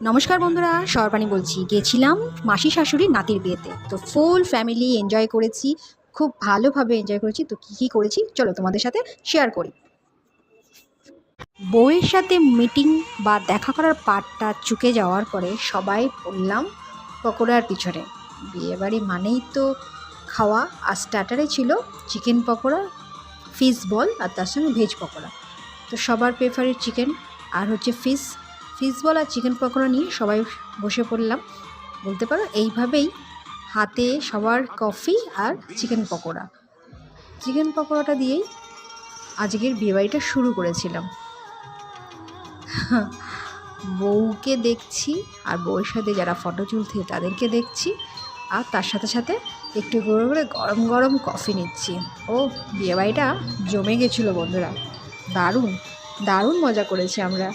নমস্কার বন্ধুরা, সর্বাণী বলছি। গেছিলাম মাসি শাশুড়ির নাতির বিয়েতে, তো ফুল ফ্যামিলি এনজয় করেছি, খুব ভালোভাবে এনজয় করেছি। তো কী কী করেছি চলো তোমাদের সাথে শেয়ার করি। বউয়ের সাথে মিটিং বা দেখা করার পাটটা চুকে যাওয়ার পরে সবাই পড়লাম পকোড়ার পিছনে। বিয়েবাড়ি মানেই তো খাওয়া, আর স্টার্টারে ছিল চিকেন পকোড়া, ফিশ বল, আর তার সঙ্গে ভেজ পকোড়া। তো সবার প্রেফারেট চিকেন আর হচ্ছে ফিশ বল আর চিকেন পকোড়া নিয়ে সবাই বসে পড়লাম। বলতে পারো এইভাবেই হাতে সবার কফি আর চিকেন পকোড়াটা দিয়েই আজকের বিয়েবাড়িটা শুরু করেছিলাম। বউকে দেখছি আর বউয়ের সাথে যারা ফটো তুলছে তাদেরকে দেখছি, আর তার সাথে সাথে একটু করে করে গরম গরম কফি নিচ্ছি। ও, বিয়েবাড়িটা জমে গেছিলো বন্ধুরা, দারুণ দারুণ মজা করেছি আমরা।